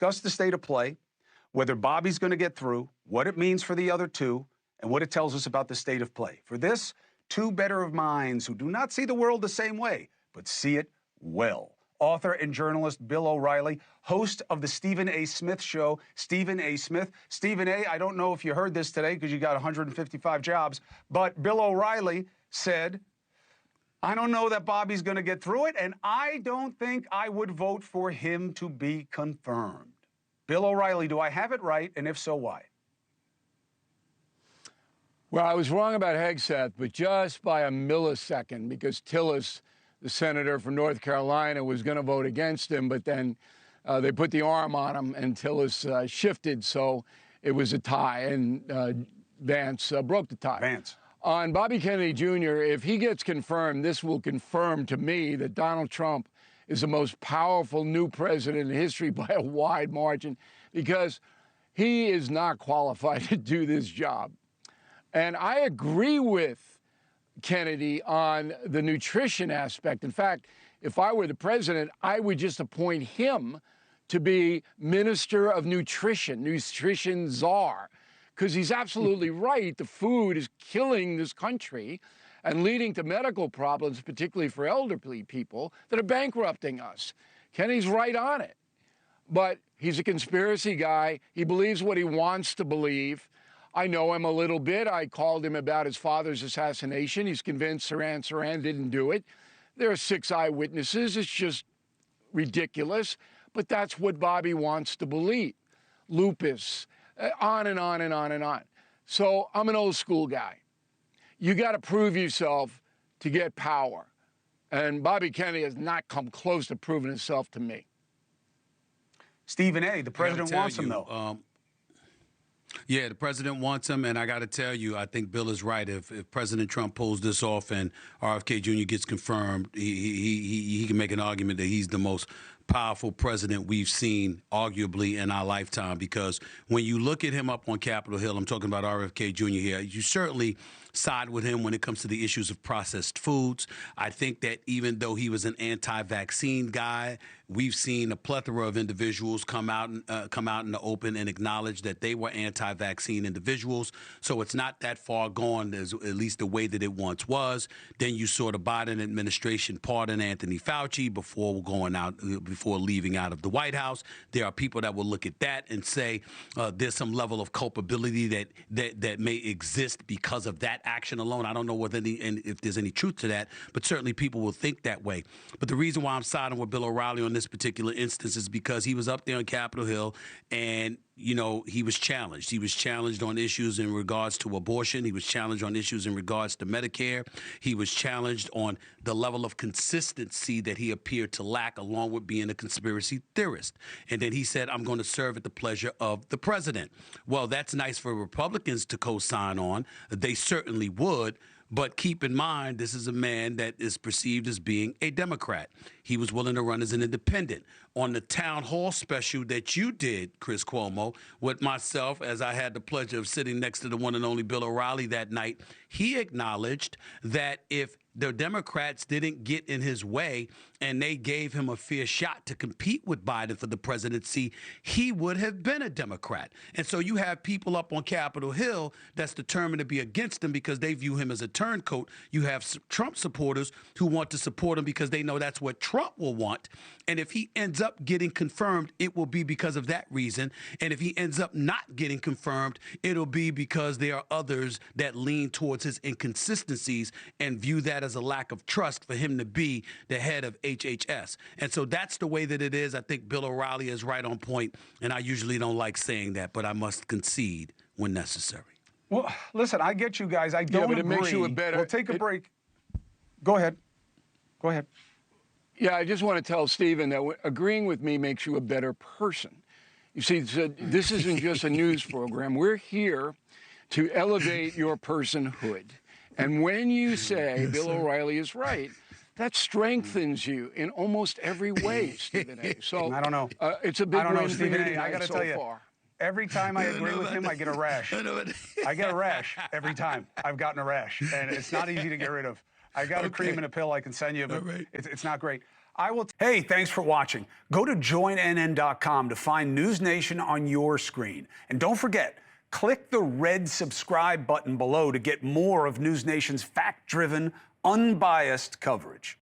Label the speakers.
Speaker 1: discuss the state of play, whether Bobby's going to get through, what it means for the other two, and what it tells us about the state of play. For this, two better of minds who do not see the world the same way, but see it well. Author and journalist Bill O'Reilly, host of the Stephen A. Smith Show. Stephen A. Smith. Stephen A., I don't know if you heard this today because you got 155 jobs, but Bill O'Reilly said, I don't know that Bobby's going to get through it, and I don't think I would vote for him to be confirmed. Bill O'Reilly, do I have it right? And if so, why?
Speaker 2: Well, I was wrong about Hegseth, but just by a millisecond, because Tillis, the senator from North Carolina, was going to vote against him, but then they put the arm on him, and Tillis shifted, so it was a tie, and Vance broke the tie.
Speaker 1: Vance.
Speaker 2: On Bobby Kennedy Jr., if he gets confirmed, this will confirm to me that Donald Trump is the most powerful new president in history by a wide margin, because he is not qualified to do this job. And I agree with Kennedy on the nutrition aspect. In fact, if I were the president, I would just appoint him to be Minister of Nutrition, Nutrition Czar, because he's absolutely right. The food is killing this country and leading to medical problems, particularly for elderly people, that are bankrupting us. Kennedy's right on it. But he's a conspiracy guy. He believes what he wants to believe. I know him a little bit. I called him about his father's assassination. He's convinced Saran didn't do it. There are 6 eyewitnesses. It's just ridiculous. But that's what Bobby wants to believe. Lupus, on and on and on and on. So I'm an old school guy. You got to prove yourself to get power. And Bobby Kennedy has not come close to proving himself to me.
Speaker 1: Stephen A., the president wants him, though.
Speaker 3: Yeah, the president wants him, and I got to tell you, I think Bill is right. If President Trump pulls this off and RFK Jr. gets confirmed, he can make an argument that he's the most powerful president we've seen, arguably, in our lifetime. Because when you look at him up on Capitol Hill, I'm talking about RFK Jr. here, you certainly side with him when it comes to the issues of processed foods. I think that even though he was an anti-vaccine guy, we've seen a plethora of individuals come out in the open and acknowledge that they were anti-vaccine individuals. So it's not that far gone, as at least the way that it once was. Then you saw the Biden administration pardon Anthony Fauci before leaving out of the White House. There are people that will look at that and say there's some level of culpability that may exist because of that action alone. I don't know if there's any truth to that, but certainly people will think that way. But the reason why I'm siding with Bill O'Reilly on this particular instance is because he was up there on Capitol Hill and, you know, he was challenged. He was challenged on issues in regards to abortion. He was challenged on issues in regards to Medicare. He was challenged on the level of consistency that he appeared to lack, along with being a conspiracy theorist. And then he said, I'm going to serve at the pleasure of the president. Well, that's nice for Republicans to co-sign on. They certainly would. But keep in mind, this is a man that is perceived as being a Democrat. He was willing to run as an independent. On the town hall special that you did, Chris Cuomo, with myself, as I had the pleasure of sitting next to the one and only Bill O'Reilly that night, he acknowledged that if the Democrats didn't get in his way and they gave him a fair shot to compete with Biden for the presidency, he would have been a Democrat. And so you have people up on Capitol Hill that's determined to be against him because they view him as a turncoat. You have Trump supporters who want to support him because they know that's what Trump will want. And if he ends up getting confirmed, it will be because of that reason. And if he ends up not getting confirmed, it'll be because there are others that lean towards his inconsistencies and view that as a lack of trust for him to be the head of HHS. And so that's the way that it is. I think Bill O'Reilly is right on point, and I usually don't like saying that, but I must concede when necessary.
Speaker 1: Well, listen, I get you guys. I don't agree.
Speaker 2: It makes you a better...
Speaker 1: We'll take a break. Go ahead. Go ahead.
Speaker 2: Yeah, I just want to tell Stephen that agreeing with me makes you a better person. You see, this isn't just a news program. We're here to elevate your personhood. And when you say Bill O'Reilly is right, that strengthens you in almost every way, Stephen A. So
Speaker 1: I don't know.
Speaker 2: It's a big win for you
Speaker 1: tonight I got to tell you,
Speaker 2: far.
Speaker 1: Every time I agree with him, I get a rash. I get a rash every time. I've gotten a rash, and it's not easy to get rid of. I got a cream and a pill I can send you, but it's not great. Hey, thanks for watching. Go to joinnn.com to find NewsNation on your screen. And don't forget, click the red subscribe button below to get more of NewsNation's fact-driven, unbiased coverage.